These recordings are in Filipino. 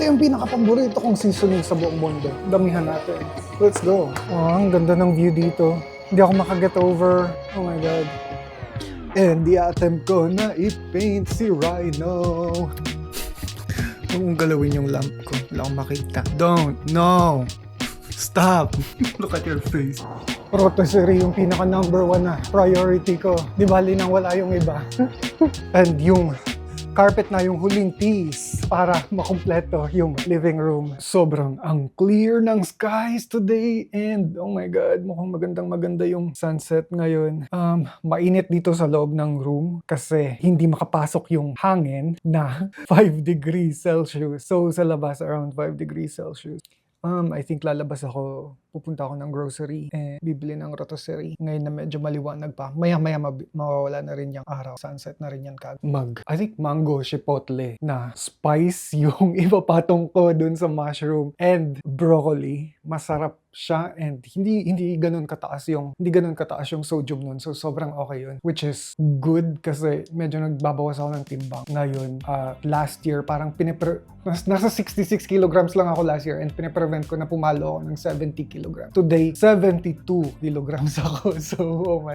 Ito yung pinaka-paborito kong seasoning sa buong mundo. Damihan natin. Let's go. Oh, ang ganda ng view dito. Hindi ako makaget over. Oh my God. And the attempt ko na i-paint si Rhino. Kung galawin yung lamp ko, wala akong makita. Don't, no. Stop. Look at your face. Rotisserie yung pinaka number 1 na priority ko. Di bali nang wala yung iba. And yung carpet na yung huling piece para makumpleto yung living room. Sobrang ang clear ng skies today and oh my God, mukhang maganda yung sunset ngayon. Mainit dito sa loob ng room kasi hindi makapasok yung hangin na 5 degrees Celsius. So sa labas around 5 degrees Celsius. I think lalabas ako, pupunta ako ng grocery, bibili ng rotisserie. Ngayon na medyo maliwanag pa, maya-maya mawawala na rin yung araw. Sunset na rin yan I think mango chipotle na spice yung ipapatong ko dun sa mushroom and broccoli. Masarap siya and hindi ganun kataas yung sodium nun. So sobrang okay yun, which is good kasi medyo nagbabawas ako ng timbang. Ngayon, last year parang nasa 66 kilograms lang ako last year and piniprevent ko na pumalo ako ng 70 kilograms. Today, 72 kilograms ako. So, oh my.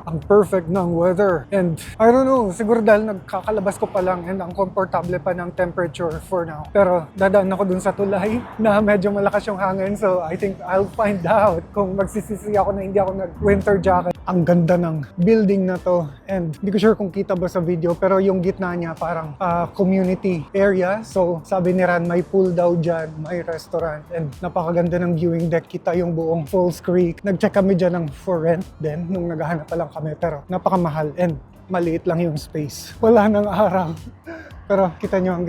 Ang perfect ng weather. And I don't know, siguro dahil nagkakalabas ko pa lang and ang komportable pa ng temperature for now. Pero dadaan ako dun sa tulay na medyo malakas yung hangin. So I think I'll find out kung magsisisi ako na hindi ako nag-winter jacket. Ang ganda ng building na to. And hindi ko sure kung kita ba sa video, pero yung gitna niya parang community area. So sabi ni Ran, may pool daw dyan, may restaurant. And napakaganda ng viewing deck. Kita yung buong Falls Creek. Nag-check kami dyan ng for rent din nung naghahanap pa lang kami. Pero napakamahal and maliit lang yung space. Wala nang araw. Pero kita nyo, ang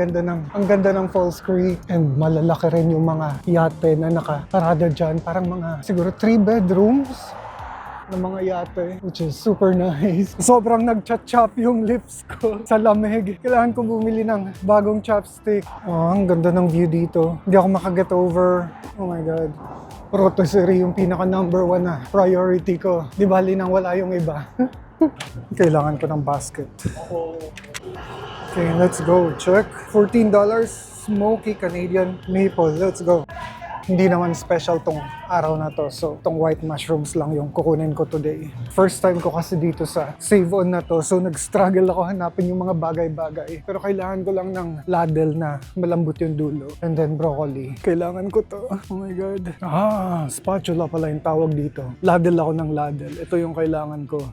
ganda ng Falls Creek and malalaki rin yung mga yate na nakaparada dyan. Parang mga siguro 3 bedrooms na mga yate, which is super nice. Sobrang nag-chop yung lips ko sa lamig. Kailangan ko bumili ng bagong chopstick. Oh, ang ganda ng view dito. Hindi ako makaget over. Oh my God. Rotisserie yung pinaka number 1 na priority ko. Di bali nang wala yung iba. Kailangan ko ng basket. Okay, let's go. Check. $14. Smoky Canadian Maple. Let's go. Hindi naman special tong araw na to. So, tong white mushrooms lang yung kukunin ko today. First time ko kasi dito sa Save On na to. So, nag-struggle ako hanapin yung mga bagay-bagay. Pero kailangan ko lang ng ladle na malambot yung dulo. And then broccoli. Kailangan ko to. Oh my God. Spatula pala yung tawag dito. Ladle ako ng ladle. Ito yung kailangan ko.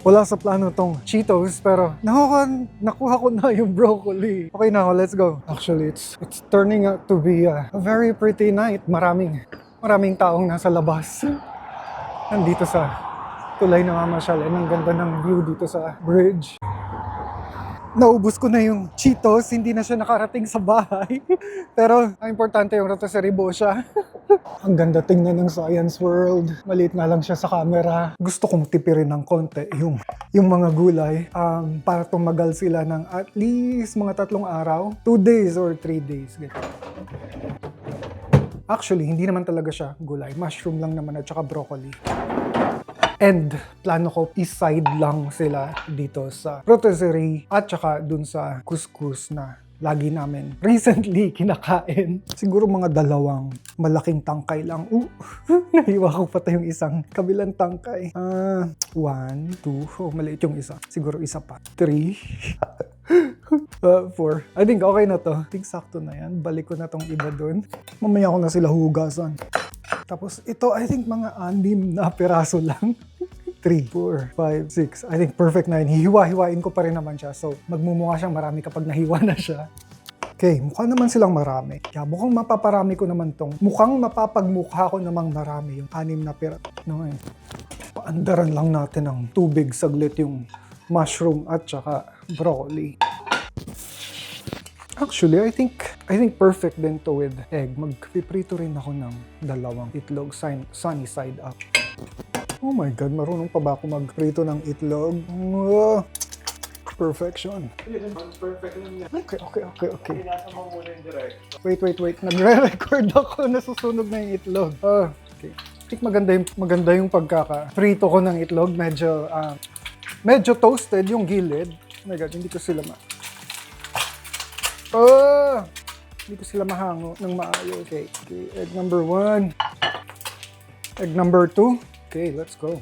Wala sa plano tong Cheetos, pero nakuha ko na yung broccoli. Okay na ako, let's go. Actually, it's turning out to be a very pretty night. Maraming taong nasa labas. Nandito sa tulay na mamasyal. And ang ganda ng view dito sa bridge. Naubos ko na yung Cheetos, hindi na siya nakarating sa bahay. Pero ang importante yung rotisserie buo siya. Ang ganda tingnan ng Science World. Maliit nga lang siya sa camera. Gusto kong tipirin ng konti yung mga gulay para tumagal sila ng at least mga 3 araw. 2 days or 3 days. Actually, hindi naman talaga siya gulay. Mushroom lang naman at saka broccoli. And plano ko i-side lang sila dito sa rotisserie at saka dun sa couscous na lagi namin recently kinakain. Siguro mga 2 malaking tangkay lang. Nahiwa ko pa yung isang kabilang tangkay. 1, 2, maliit yung isa. Siguro isa pa. 3, 4. I think okay na to. I think sakto na yan. Balik ko na tong iba dun. Mamaya ko na sila hugasan. Tapos ito, I think mga 6 na piraso lang. 3, 4, 5, 6. I think perfect na yun. Hihiwa-hiwain ko pa rin naman siya. So, magmumukha siyang marami kapag nahiwa na siya. Okay, mukha naman silang marami. Kaya mukhang mapaparami ko naman tong. Mukhang mapapagmukha ko namang marami yung 6 na piraso. No, paandaran lang natin ng tubig saglit yung mushroom at saka broccoli. Actually, I think perfect din to with egg. Magpiprito rin ako ng 2 itlog, sunny side up. Oh my God, marunong pa ba ako magprito ng itlog? Perfection. Perfect lang yan. Okay. Pinasa mo muna yung direct. Wait. Nagre-record ako. Nasusunog na yung itlog. Okay. I think maganda yung pagkaka-prito ko ng itlog. Medyo toasted yung gilid. Oh my God, hindi ko sila Hindi ko sila mahango ng maayos. Okay, egg number 1. Egg number 2. Okay, let's go.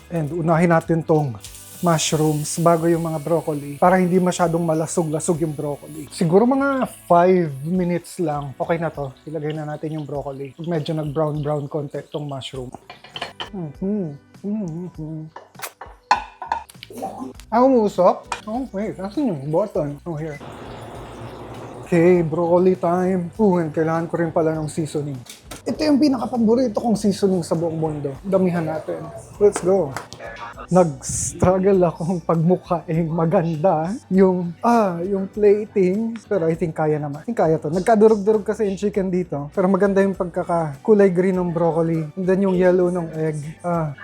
And unahin natin tong mushrooms bago yung mga broccoli para hindi masyadong malasog-lasog yung broccoli. Siguro mga 5 minutes lang. Okay na to. Ilagay na natin yung broccoli. Pag medyo nag-brown-brown konti itong mushroom. Umusok? Oh, wait. Asan yung button? Oh, here. Okay, broccoli time. And kailangan ko rin pala ng seasoning. Ito yung pinaka-paborito kong seasoning sa buong mundo. Damihan natin. Let's go. Nag-struggle akong pagmukhaing maganda yung plating. Pero I think kaya naman. I think kaya to. Nagkadurog-durog kasi yung chicken dito. Pero maganda yung pagkaka-kulay green ng broccoli. And then yung yellow ng egg.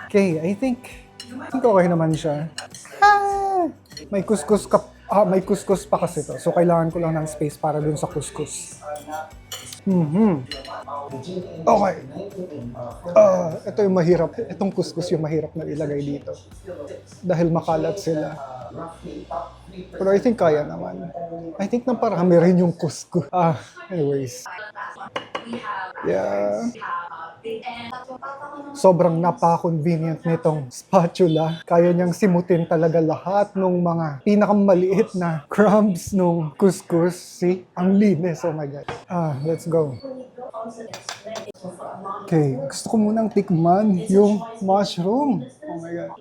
Okay, I think okay naman siya. May couscous may couscous pa kasi to. So kailangan ko lang ng space para dun sa couscous. Okay. Ito yung mahirap. Itong couscous yung mahirap na ilagay dito. Dahil makalat sila. Pero I think kaya naman. I think na parami rin yung couscous. Anyways. Yeah. Sobrang napaka-convenient nitong spatula. Kaya niyang simutin talaga lahat ng mga pinakamaliit na crumbs nung couscous. See? Ang linis. Oh my God. Let's go. Okay, gusto ko munang tikman yung mushroom. Oh my God.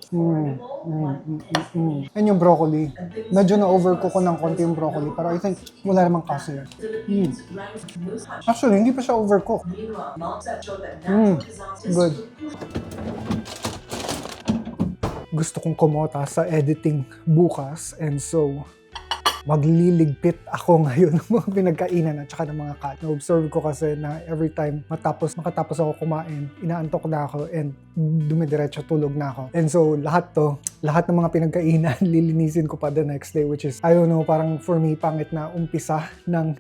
And yung broccoli. Medyo na-overcook ko ng konti yung broccoli, pero I think wala namang kaso yan. Actually, hindi pa siya overcook. Good. Gusto kong kumota sa editing bukas, and so magliligpit ako ngayon ng mga pinagkainan at saka ng mga cut. Na-observe ko kasi na every time makatapos ako kumain, inaantok na ako and dumidiretso tulog na ako. And so lahat ng mga pinagkainan, lilinisin ko pa the next day, which is, I don't know, parang for me, pangit na umpisa ng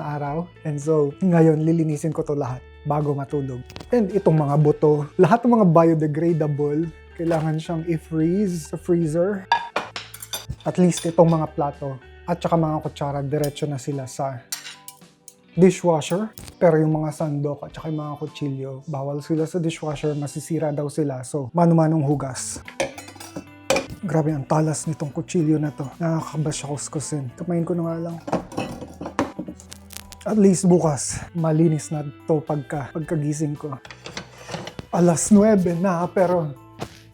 araw. And so ngayon, lilinisin ko to lahat bago matulog. And itong mga buto, lahat ng mga biodegradable, kailangan siyang i-freeze sa freezer. At least itong mga plato at saka mga kutsara, diretso na sila sa dishwasher. Pero yung mga sandok at saka yung mga kutsilyo, bawal sila sa dishwasher, masisira daw sila. So, mano-manong hugas. Grabe ang talas nitong kutsilyo na to. Nakakabas siya kuskusin. Kamayin ko na nga lang. At least bukas, malinis na to pagkagising ko. 9:00 na, pero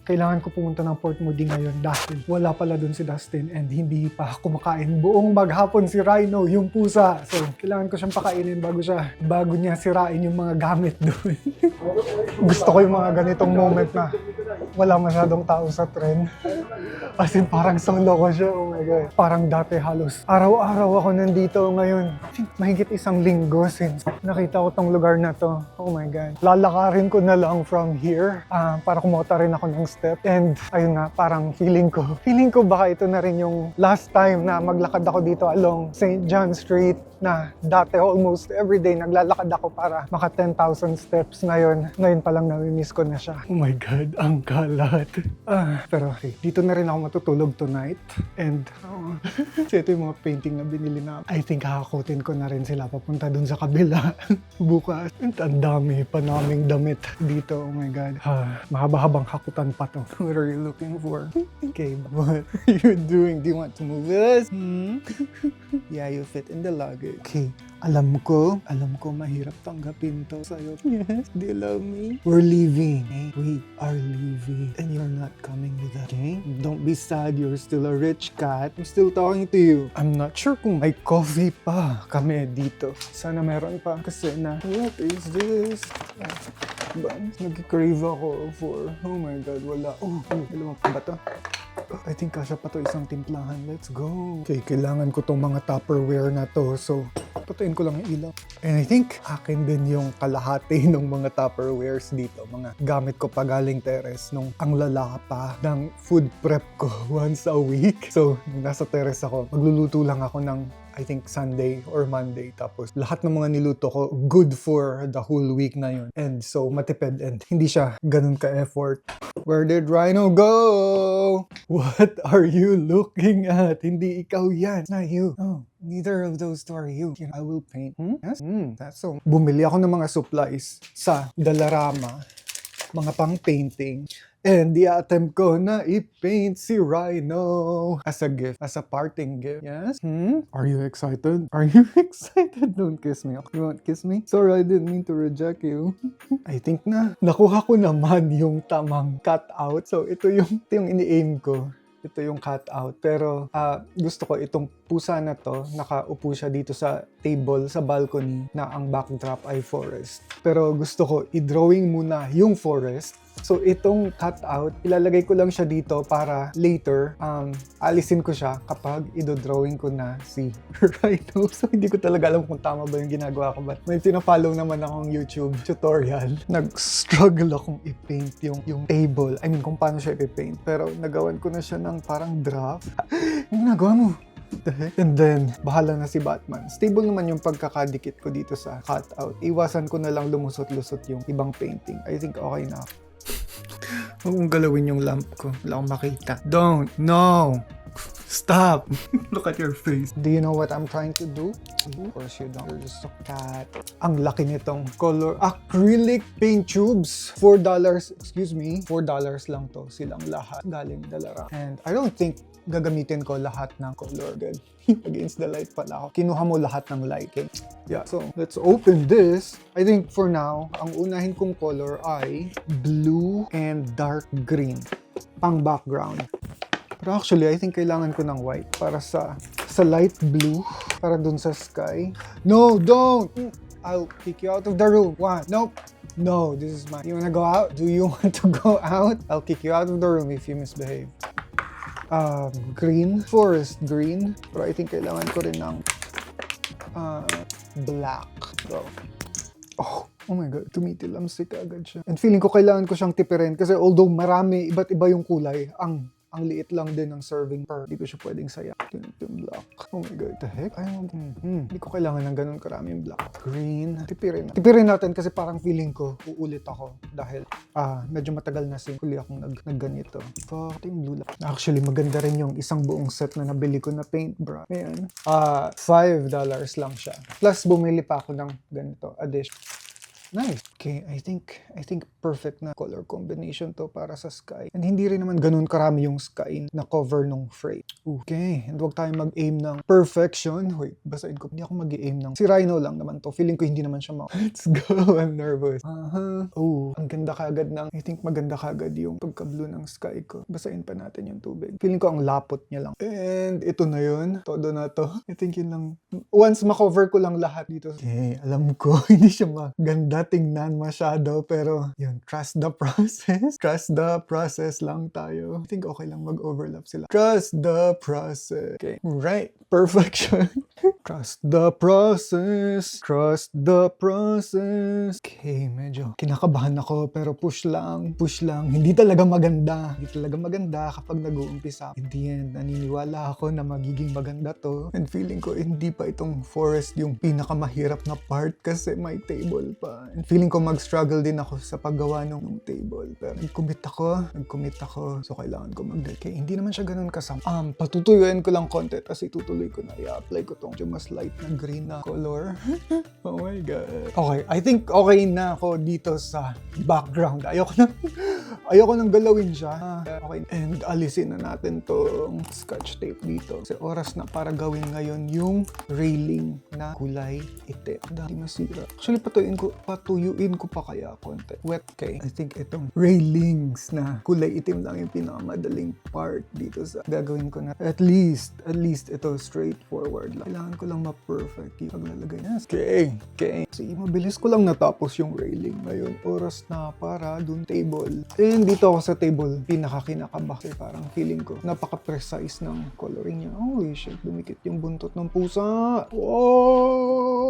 kailangan ko pumunta ng Port Moody ngayon dahil wala pala dun si Dustin and hindi pa kumakain buong maghapon si Rhino, yung pusa. So, kailangan ko siyang pakainin bago niya sirain yung mga gamit dun. Gusto ko yung mga ganitong moment na wala masyadong tao sa tren. As in, parang solo ko siya. Oh my God. Parang dati halos araw-araw ako nandito ngayon. I think mahigit 1 linggo since nakita ko tong lugar na to. Oh my God. Lalakarin ko na lang from here para kumota rin ako ng step. And ayun nga, parang feeling ko baka ito na rin yung last time na maglakad ako dito along St. John Street na dati almost everyday naglalakad ako para maka 10,000 steps. Ngayon pa lang nami-miss ko na siya. Oh my God, ang kalat. Pero okay, dito na rin ako matutulog tonight. And ito yung mga painting na binili na. I think kakakutin ko na rin sila papunta dun sa kabila bukas. Ang dami pa naming damit dito. Oh my God. Mahaba-habang hakutan pa to. What are you looking for? Okay, what are you doing? Do you want to move with us? Yeah, you fit in the luggage. Okay, alam ko mahirap tanggapin to sa'yo. Yes, do you love me? We're leaving. Okay? We are leaving. And you're not coming with us. Okay? Don't be sad, you're still a rich cat. I'm still talking to you. I'm not sure kung may coffee pa kami dito. Sana meron pa. Kasi what is this? Nag-crave ako for, oh my God, wala. Alam mo pa ba to? I think kasya pa to isang timplahan. Let's go. Okay, kailangan ko tong mga Tupperware na to. So, patayin ko lang yung ilaw. And I think akin din yung kalahati ng mga Tupperwares dito. Mga gamit ko pa galing terrace nung ang lala pa ng food prep ko once a week. So, nung nasa terrace ako, magluluto lang ako ng I think Sunday or Monday. Tapos lahat ng mga niluto ko good for the whole week na yun. And so matipid and hindi siya ganun ka-effort. Where did Rhino go? What are you looking at? Hindi ikaw yan. It's not you. Oh, neither of those two are you. I will paint. Yes? That's so... Bumili ako ng mga supplies sa Dalarama. Mga pang-painting. And i-attempt ko na i-paint si Rhino as a gift, as a parting gift. Yes? Are you excited? Are you excited? Don't kiss me. You won't kiss me? Sorry, I didn't mean to reject you. I think na nakuha ko naman yung tamang cutout. So ito yung ini-aim ko. Ito yung cutout. Pero gusto ko itong pusa na to, nakaupo siya dito sa table, sa balcony, na ang backdrop ay forest. Pero gusto ko i-drawing muna yung forest. So itong cutout, ilalagay ko lang siya dito para later, alisin ko siya kapag i-drawing ko na si Rhino. So hindi ko talaga alam kung tama ba yung ginagawa ko. But may pina-follow naman akong YouTube tutorial. Nag-struggle akong i-paint yung table. I mean, kung paano siya i-paint. Pero nagawan ko na siya ng parang draft. Yung nagawa mo? The heck? And then, bahala na si Batman. Stable naman yung pagkakadikit ko dito sa cutout. Iwasan ko na lang lumusot-lusot yung ibang painting. I think okay na. Huwag mong galawin yung lamp ko. Wala akong makita. Don't! No! Stop! Look at your face. Do you know what I'm trying to do? Of course you don't. You're just a cat. Ang laki nitong color. Acrylic paint tubes. $4. Excuse me. $4 lang to. Silang lahat. Galing Dalara. And I don't think gagamitin ko lahat ng color. Good. Against the light pala ako. Kinuha mo lahat ng lighting. Yeah, so let's open this. I think for now, ang unahin kong color ay blue and dark green. Pang background. Pero actually, I think kailangan ko ng white para sa light blue. Para dun sa sky. No, don't! I'll kick you out of the room. What? Nope. No, this is mine. You wanna go out? Do you want to go out? I'll kick you out of the room if you misbehave. Green. Forest green. Pero I think kailangan ko rin ng black. So, oh my God, tumitilamsik agad siya. And feeling ko kailangan ko siyang tipirin kasi although marami, iba't iba yung kulay, ang liit lang din ng serving per. Hindi ko siya pwedeng saya. Yung black. Oh my God, the heck? Hindi ko kailangan ng ganun karaming black. Green. Tipirin natin kasi parang feeling ko uulit ako dahil medyo matagal na huli akong nagganito. Fuck, yung blue lang. Actually, maganda rin yung isang buong set na nabili ko na paintbrush. Ayan. $5 lang siya. Plus, bumili pa ako ng ganito. Addition. Nice. Okay, I think perfect na color combination to para sa sky. And hindi rin naman ganun karami yung sky na cover nung frame. Okay, and huwag tayo mag-aim ng perfection. Wait, basahin ko. Hindi ako mag-aim ng... Si Rhino lang naman to. Feeling ko hindi naman siya Let's go, I'm nervous. Oh, ang ganda kagad ng... I think maganda kagad yung pagka-blue ng sky ko. Basahin pa natin yung tubig. Feeling ko ang lapot niya lang. And ito na yun. Todo na to. I think yun lang. Once makover ko lang lahat dito. Okay, alam ko, hindi siya maganda tingnan masyado, pero yun, trust the process. Trust the process lang tayo. I think okay lang mag-overlap sila. Trust the process. Okay, right. Perfection. Trust the process. Trust the process. Okay, medyo kinakabahan ako, pero push lang. Push lang. Hindi talaga maganda. Hindi talaga maganda kapag nag-uumpisa. In the end, naniniwala ako na magiging maganda to. And feeling ko, hindi pa itong forest yung pinakamahirap na part kasi may table pa. And feeling ko mag-struggle din ako sa paggawa ng table. Pero nag-commit ako. So, kailangan ko mag-decay. Hindi naman siya ganun kasam. Patutuyuin ko lang konti. Tapos itutuloy ko na. I-apply ko tong mas light na green na color. Oh my God. Okay, I think okay na ako dito sa background. Ayoko nang galawin siya. Okay. And alisin na natin tong scotch tape dito. Kasi oras na para gawin ngayon yung railing na kulay itim. Dahil masira. Actually, patuyuin ko pa kaya konti. Wet. Okay. I think itong railings na kulay itim lang yung pinakamadaling part dito sa gagawin ko na. At least ito straightforward lang. Kailangan ko lang ma-perfect yung paglalagay niya. Okay. Kasi mabilis ko lang natapos yung railing. Ngayon, oras na para dun table. And dito ako sa table, pinakakinakaba. Kasi parang feeling ko, napaka-precise ng coloring niya. Holy shit, dumikit yung buntot ng pusa. Whoa!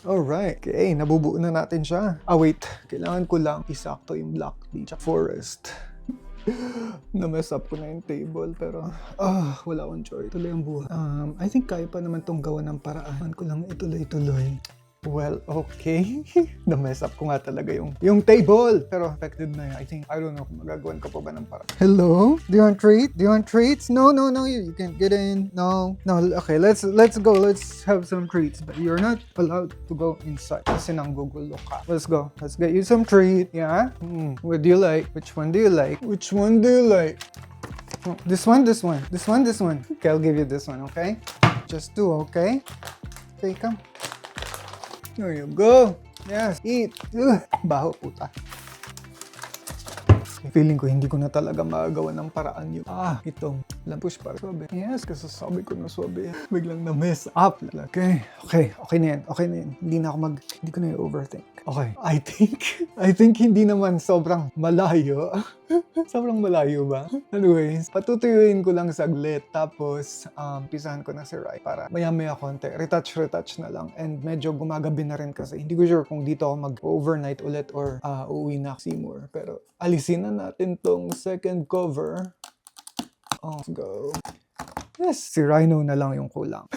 Alright. Okay, nabubuo na natin siya. Wait. Kailangan ko lang isakto yung black beach forest. Na-mess up ko na yung table pero wala akong choice. Tuloy ang buhay. I think kaya pa naman tong gawa ng paraan ko lang ituloy-tuloy. Well, okay. Na-mess up ko nga talaga yung table. Pero affected na yun. I don't know kung magagawan ka pa ba ng para. Hello? Do you want treat? Do you want treats? No, you can't get in. No. Okay, let's go. Let's have some treats. But you're not allowed to go inside. Kasi nanggugulo ka. Let's go. Let's get you some treat. Yeah? What do you like? Which one do you like? Which one do you like? Oh, this one. Okay, I'll give you this one, okay? Just two, okay? Okay, come. There you go. Yes, eat. Ugh, baho puta. Feeling ko hindi ko na talaga magagawa ng paraan yung itong lampush para swabe. Yes, kasi sabi ko na swabe. Biglang na-mess up. Okay na yan. Hindi ko na i-overthink. Okay, I think hindi naman sobrang malayo. Sobrang malayo ba? Anyways, patutuyuin ko lang saglit. Tapos, pisahan ko na si Rai para maya-maya konti. Retouch na lang. And medyo gumagabi na rin kasi. Hindi ko sure kung dito ako mag-overnight ulit or uuwi na Seymour. Pero alisin na natin tong second cover. Let's go. Yes, si Rhino na lang yung kulang.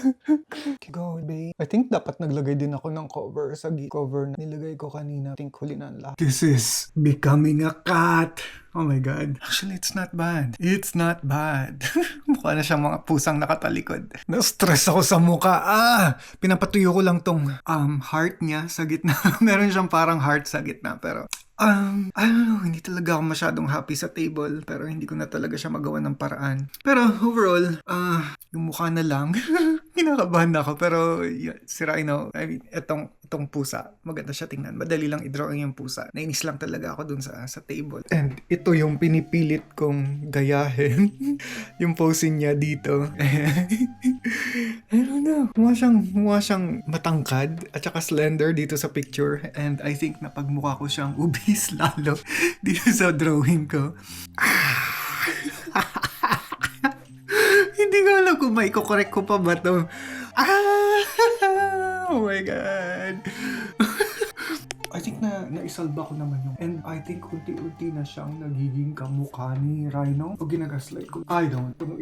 Okay, go, babe. I think dapat naglagay din ako ng cover sa cover na nilagay ko kanina. I think huli na lang. This is becoming a cat. Oh my God. Actually, it's not bad. Mukha na siyang mga pusang nakatalikod. Na-stress ako sa mukha. Pinapatuyo ko lang tong heart niya sa gitna. Meron siyang parang heart sa gitna. Pero I don't know, hindi talaga ako masyadong happy sa table, pero hindi ko na talaga siya magawa ng paraan. Pero overall, yung mukha na lang, kinakabahan na ako, pero si Rhino, I mean, itong pusa, maganda siya tingnan. Madali lang i-drawing yung pusa. Nainis lang talaga ako dun sa table. And ito yung pinipilit kong gayahin, yung posing niya dito. I don't know, mukha siyang matangkad at saka slender dito sa picture, and I think napagmukha ko siyang obese lalo dito sa drawing ko. Hindi ko alam kung may kukorek ko pa ba to. Oh my God. I think naisalba ko naman yung, and I think unti-unti na siyang nagiging kamukha ni Rhino. O ginagaslight ko. I don't know.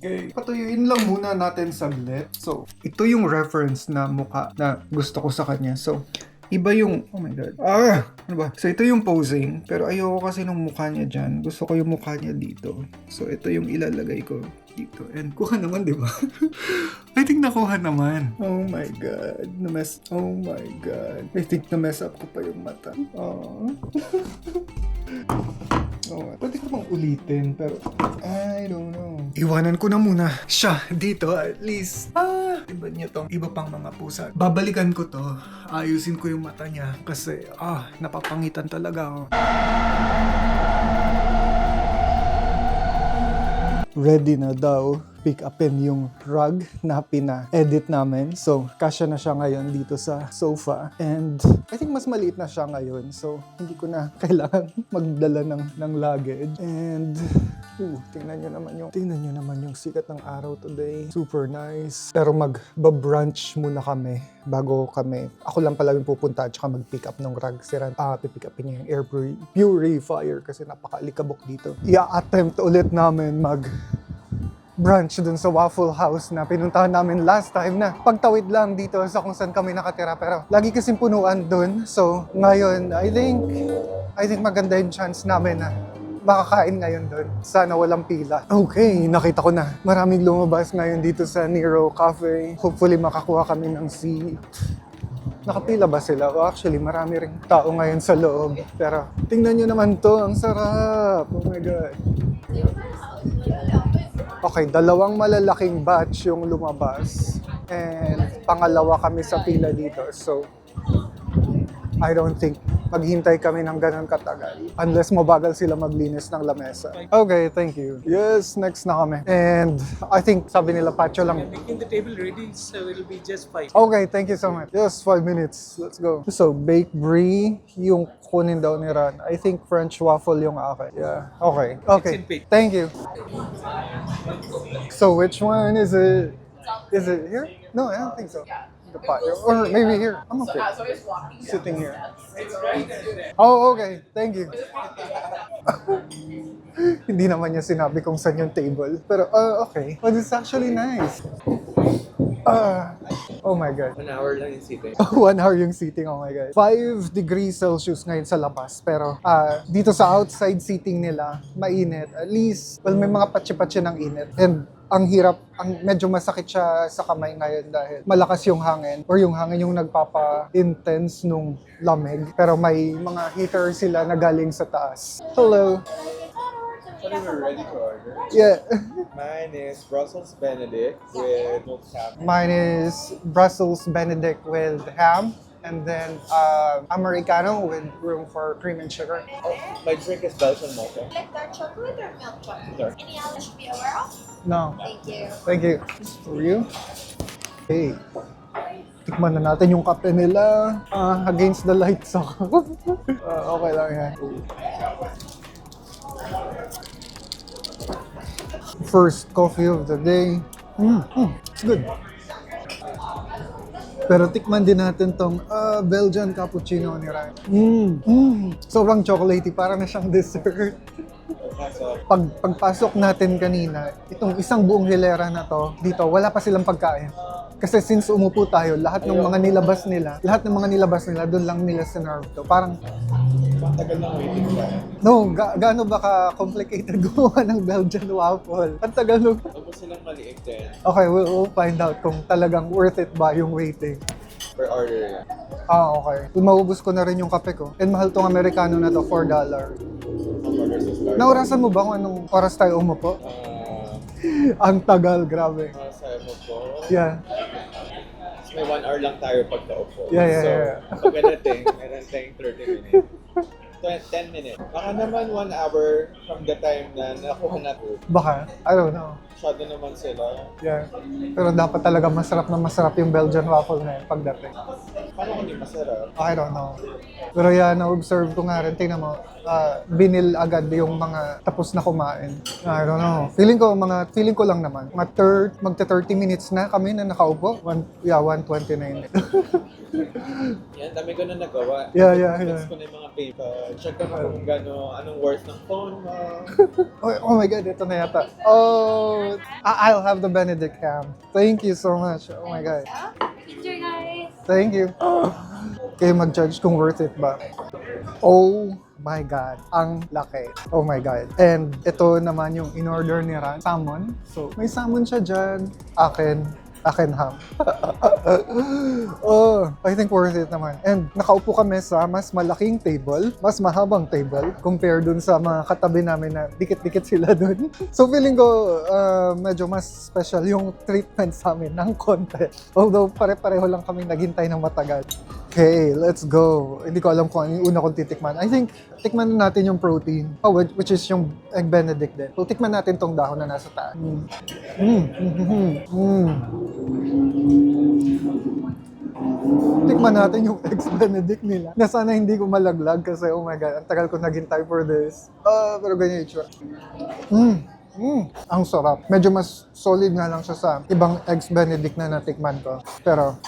Okay, patuyuin lang muna natin saglit. So, ito yung reference na mukha na gusto ko sa kanya. So, iba yung, oh my God. Ano ba? So, ito yung posing. Pero ayoko kasi nung mukha niya dyan. Gusto ko yung mukha niya dito. So, ito yung ilalagay ko dito. And kuha naman, di ba? I think nakuha naman. Oh my God. Oh my God. I think na-mess up ko pa yung mata. Pwede ko bang ulitin, pero I don't know. Iwanan ko na muna siya dito at least. Iba niya tong iba pang mga pusa. Babalikan ko to. Ayusin ko yung mata niya kasi napapangitan talaga ako. Ready na daw pick upin yung rug na pina-edit namin. So, kasya na siya ngayon dito sa sofa. And I think mas maliit na siya ngayon. So, hindi ko na kailangan magdala ng luggage. And, tingnan nyo naman yung sikat ng araw today. Super nice. Pero mag-brunch muna kami bago kami. Ako lang pala yung pupunta at saka mag-pick up ng rug. Pipick upin niya yung air purifier kasi napaka-alikabok dito. I-attempt ulit namin brunch dun sa Waffle House na pinuntahan namin last time na pagtawid lang dito sa kung saan kami nakatira. Pero lagi kasing punuan dun. So ngayon, I think maganda yung chance namin na makakain ngayon dun. Sana walang pila. Okay, nakita ko na. Maraming lumabas ngayon dito sa Nero Cafe. Hopefully makakuha kami ng seat. Nakapila ba sila? Actually, marami ring tao ngayon sa loob. Pero tingnan nyo naman to, ang sarap. Oh my God. Okay, 2 malalaking batch yung lumabas. And pangalawa kami sa pila dito. So, I don't think maghintay kami ng ganun katagal. Unless mabagal sila maglinis ng lamesa. Okay, thank you. Yes, next na kami. And I think sabi nila patio lang. Making the table ready, so it'll be just 5. Okay, thank you so much. Just 5 minutes. Let's go. So, baked brie, yung kunin daw ni Ran. I think French waffle yung akin. Yeah. Okay. Thank you. So, which one is it? Is it here? No, I don't think so. The patio. Or maybe here. I'm okay. Sitting here. Oh, okay. Thank you. Hindi naman niya sinabi kung saan yung table. Pero, okay. Oh, this is actually nice. Oh my God. 1 hour lang yung seating. 1 hour yung seating, oh my God. 5 degrees Celsius ngayon sa labas. Pero dito sa outside seating nila, mainit. At least, well, may mga patsi-patsi ng init. And ang hirap, medyo masakit siya sa kamay ngayon dahil malakas yung hangin. Or yung hangin yung nagpapa-intense nung lamig. Pero may mga heater sila na galing sa taas. Hello. Actually, we're ready to order. Yeah. Mine is Brussels Benedict with smoked salmon. Mine is Brussels Benedict with ham. And then Americano with room for cream and sugar. My drink is Belgian mocha. Like dark chocolate or milk chocolate? Dark. Any else I should be aware of? No. Thank you. Thank you. For you. Okay. Tikman na natin yung kape nila. Against the lights ako. Okay lang yan. First coffee of the day. It's good. Pero tikman din natin tong Belgian cappuccino ni Ryan. Sobrang chocolatey, parang na siyang dessert. Pagpasok natin kanina, itong isang buong hilera na to, dito, wala pa silang pagkain. Kasi since umupo tayo, lahat ng mga nilabas nila, doon lang nila sinerve to. Parang, Tagal ng waiting time. no, gaano ba ka-complicated gumawa ng Belgian waffle? Ang tagal nung... Huwag mo silang maliit din Okay, we'll find out kung talagang worth it ba yung waiting. per order. Okay. Maubos ko na rin yung kape ko. And mahal tong Americano na to, $4. Ang order sa Starbucks. Naurasan mo ba kung anong oras tayo umupo? Ang tagal, grabe. Sa mo po. Yeah. May 1 hour lang tayo pagkaupo. Yeah. So, meron tayong 30 minutes. 10 minutes. Baka naman 1 hour from the time na nakuha na po. Baka, I don't know. Masyado naman sila. Yeah. Pero dapat talaga masarap na masarap yung Belgian waffle na yun pagdating. Paano kung di masarap? I don't know. Pero yan, na-observe ko nga rin. Tingnan mo, binil agad yung mga tapos na kumain. I don't know. Feeling ko lang naman. Magta 30 minutes na kami na nakaupo. 1:29. Yan, dami ko na nagawa. Yeah. Check ko na yung mga paper. Check ko na kung anong worth ng phone mo. Oh my God, ito na yata. Oh, I'll have the Benedict ham. Thank you so much. Oh my God. Enjoy, guys. Thank you. Kayo mag-judge kung worth it ba. Oh my God, ang laki. Oh my God. And ito naman yung in-order ni Ran, salmon. So, may salmon siya dyan. Akin ham. Oh, I think worth it naman. And nakaupo kami sa mas malaking table, mas mahabang table, compare dun sa mga katabi namin na dikit-dikit sila dun. So feeling ko medyo mas special yung treatment sa amin ng konti. Although pare-pareho lang kami naghintay ng matagal. Okay, let's go. Hindi ko alam kung ano yung una kong titikman. I think tikman natin yung protein, which is yung egg benedict din. So tikman natin tong dahon na nasa taas. Tikman natin yung eggs benedict nila. Na sana hindi ko malaglag kasi oh my God, ang tagal ko naghintay for this. Pero ganyan yung itsura. Ang sarap. Medyo mas solid nga lang siya sa ibang eggs benedict na natikman ko. Pero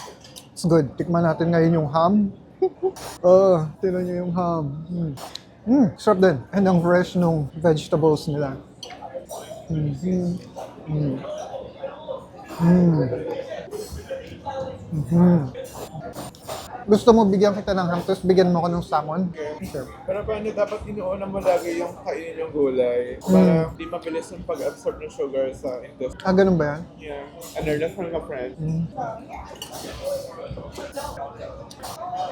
it's good. Tikman natin ngayon yung ham. Tinan nyo yung ham. Sarap din. And ang fresh nung vegetables nila. Gusto mo bigyan kita ng ham, tapos bigyan mo ko ng salmon? Sure. Pero paano dapat inuuna mo lagi yung kainin yung gulay para di mabilis yung pag-absorb ng sugar sa intestine. Ganun ba yan? Yeah. And learn from a friend.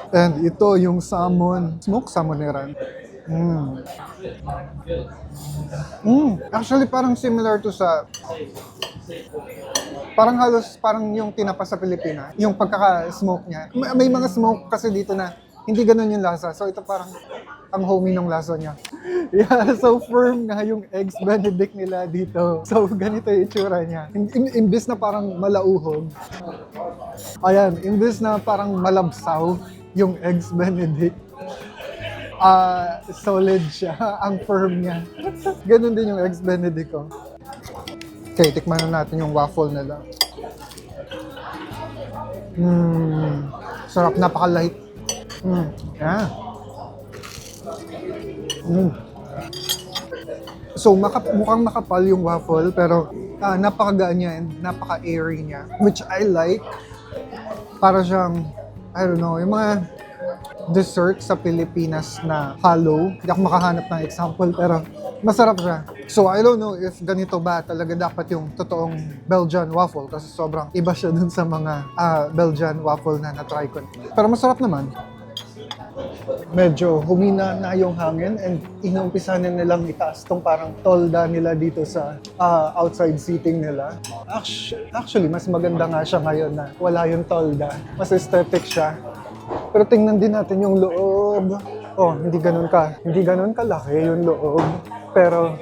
And ito yung salmon. Smoked salmon ni Ran. Actually, parang similar to sa... Parang yung tinapa sa Pilipinas. Yung pagkaka-smoke niya. May mga smoke kasi dito na hindi ganun yung lasa. So ito parang ang homey ng lasa niya. Yeah, so firm nga yung eggs benedict nila dito. So ganito yung itsura niya. Imbis na parang malauhog. Ayan, imbis na parang malabsaw yung eggs benedict. Solid siya. Ang firm niya. Ganun din yung eggs benedict ko. Okay, tikman na natin yung waffle nila. Sarap, napaka-light. Yeah. So, mukhang makapal yung waffle, pero napakagaan niya and napaka-airy niya, which I like. Para siyang, I don't know, yung mga dessert sa Pilipinas na hollow. Hindi ako makahanap ng example, pero masarap siya. So, I don't know if ganito ba talaga dapat yung totoong Belgian waffle kasi sobrang iba siya dun sa mga Belgian waffle na na-try ko. Pero masarap naman. Medyo humina na yung hangin and inumpisa na nilang itaas tong parang tolda nila dito sa outside seating nila. Actually, mas maganda nga siya ngayon na wala yung tolda. Mas aesthetic siya. Pero tingnan din natin yung loob. Oh, hindi ganun kalaki yung loob. Pero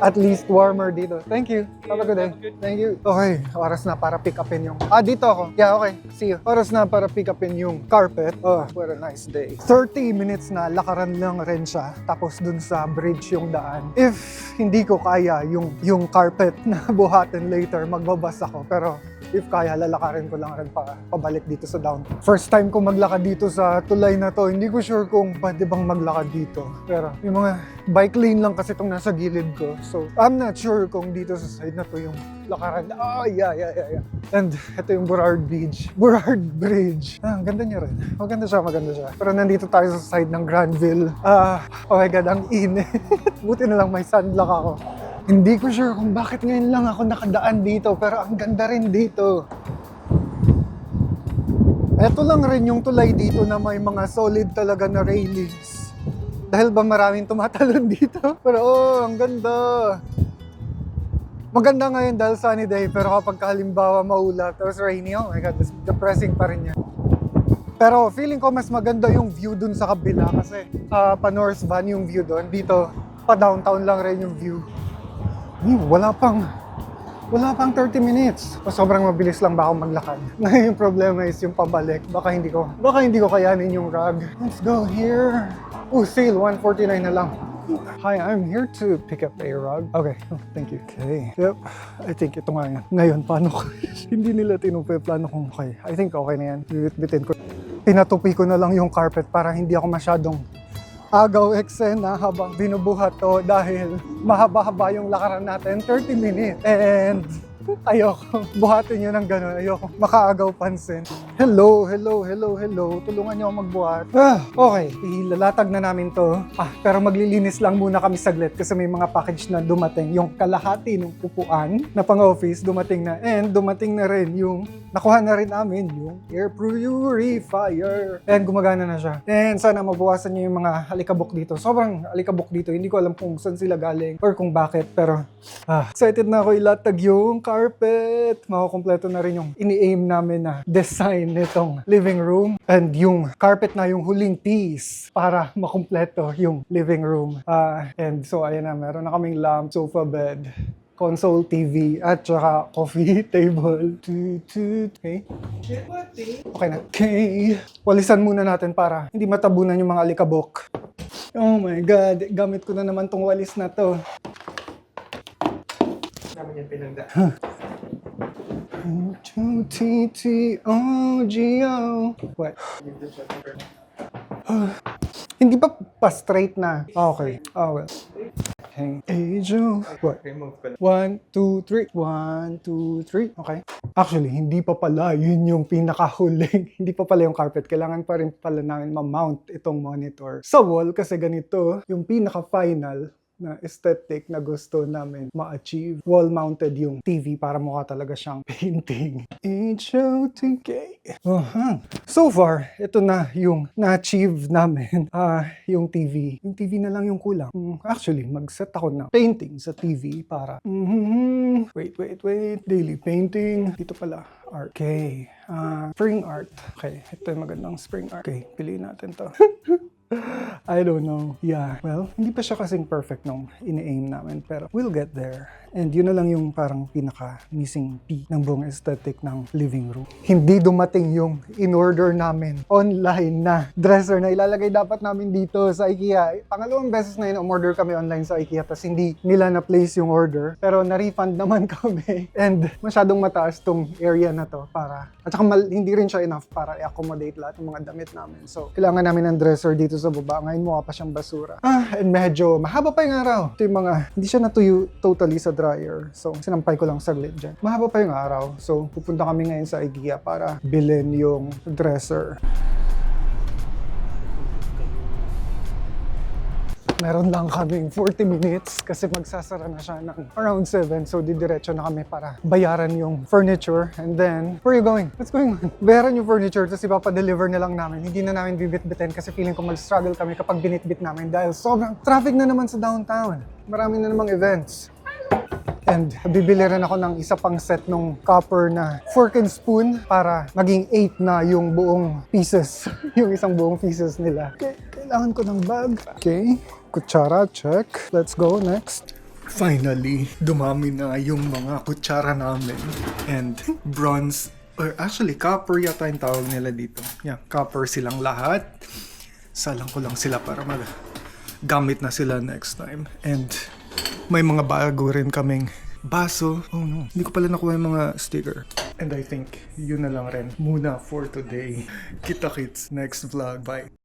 at least warmer dito. Thank you. Have a good day. Thank you. Okay, oras na para pick upin yung... dito ako. Yeah, okay. See you. Oras na para pick upin yung carpet. Oh, what a nice day. 30 minutes na lakaran lang rin siya. Tapos dun sa bridge yung daan. If hindi ko kaya yung carpet na buhatin later, magbabas ako. Pero if kaya, lalakarin ko lang rin pabalik dito sa downtown. First time ko maglakad dito sa tulay na to. Hindi ko sure kung pwede bang maglakad dito. Pero yung mga bike lane lang kasi itong nasa gilid ko. So, I'm not sure kung dito sa side na to yung lakaran. Oh, yeah. And ito yung Burrard Bridge. Ang ganda niya rin. Maganda siya. Pero nandito tayo sa side ng Granville. Oh my God, ang init. Buti na lang may sunblock ako. Hindi ko sure kung bakit ngayon lang ako nakadaan dito, pero ang ganda rin dito. Ito lang rin yung tulay dito na may mga solid talaga na railings. Dahil ba maraming tumatalon dito? Pero ang ganda. Maganda ngayon dahil sunny day, pero kapag halimbawa maulap, tapos rainy, oh my God, depressing pa rin yan. Pero feeling ko mas maganda yung view dun sa kabila kasi pa-North Van yung view dun. Dito, pa-downtown lang rin yung view. Wala pang 30 minutes. Sobrang mabilis lang ba ako maglakad? Ngayon yung problema is yung pabalik. Baka hindi ko kayanin yung rug. Let's go here. Sale, 149 na lang. Hi, I'm here to pick up a rug. Okay, thank you. Okay, yep. I think ito nga yan. Ngayon, paano ko? Hindi nila plano kung okay. I think okay na yan. Bibit-bitin ko. Pinatupi ko na lang yung carpet para hindi ako masyadong agaw eksena habang binubuhat to dahil mahaba-haba yung lakaran natin, 30 minutes. And ayoko buhatin yun ng gano'n. Ayoko makaagaw pansin. Hello. Tulungan niyo ako magbuhat. Okay. Ilalatag na namin to. Pero maglilinis lang muna kami saglit kasi may mga package na dumating. Yung kalahati ng upuan na pang-office dumating na. And dumating na rin yung nakuha na rin namin yung air purifier. And gumagana na siya. And sana mabawasan niyo yung mga alikabok dito. Sobrang alikabok dito. Hindi ko alam kung saan sila galing or kung bakit. Pero excited na ako ilatag yung carpet. Makukompleto na rin yung ini-aim namin na design nitong living room. And yung carpet na yung huling piece para makumpleto yung living room. And so ayan na, meron na kaming lamp, sofa bed, console TV, at saka coffee table. Okay? Okay na. Okay. Walisan muna natin para hindi matabunan yung mga alikabok. Oh my God. Gamit ko na naman tong walis na to. Namin yung pinagda. T-T-O-G-O. What? Hindi pa straight na. Okay. Oh well. Okay. Ajo. What? Remove ko na. 1, 2, 3. 1, 2, 3. Okay. Actually, hindi pa pala. Yun yung pinakahuling. Hindi pa pala yung carpet. Kailangan pa rin pala namin ma-mount itong monitor sa wall kasi ganito yung pinaka-final na aesthetic na gusto namin ma-achieve. Wall-mounted yung TV para mukha talaga siyang painting. H-O-T-K. So far, ito na yung na-achieve namin. Yung TV. Yung TV na lang yung kulang. Actually, mag-set ako ng painting sa TV para... Wait. Daily painting. Dito pala. Art. Okay. Spring art. Okay. Ito yung magandang spring art. Okay. Piliin natin to. I don't know. Yeah. Well, hindi pa siya kasing perfect nung ini-aim namin. Pero we'll get there. And yun na lang yung parang pinaka-missing piece ng buong aesthetic ng living room. Hindi dumating yung in-order namin online na dresser na ilalagay dapat namin dito sa IKEA. Pangalawang beses na yun, umorder kami online sa IKEA tapos hindi nila na-place yung order. Pero na-refund naman kami. And masyadong mataas tong area na to para... At saka hindi rin siya enough para i-accommodate lahat ng mga damit namin. So, kailangan namin ng dresser dito sa baba. Ngayon mukha pa siyang basura. And medyo mahaba pa yung araw. Ito yung mga, hindi siya natuyo totally sa dryer. So, sinampay ko lang saglit dyan. Mahaba pa yung araw. So, pupunta kami ngayon sa IKEA para bilhin yung dresser. Meron lang kaming 40 minutes kasi magsasara na siya ng around 7. So, didiretso na kami para bayaran yung furniture. And then, where are you going? What's going on? Bayaran yung furniture tapos ipapadeliver na lang namin. Hindi na namin bibit-bitin kasi feeling ko mag-struggle kami kapag binit-bit namin dahil sobrang traffic na naman sa downtown. Marami na namang events. And bibili rin ako ng isa pang set ng copper na fork and spoon para maging 8 na yung buong pieces. Yung isang buong pieces nila. Okay, kailangan ko ng bag. Okay, kutsara, check. Let's go next. Finally, dumami na yung mga kutsara namin. And bronze, or actually copper yata yung tawag nila dito. Yeah, copper silang lahat. Salang ko lang sila para gamit na sila next time. And may mga bago rin kaming baso. Oh no, hindi ko pala nakuha yung mga sticker. And I think yun na lang rin muna for today. Kita-kits next vlog. Bye!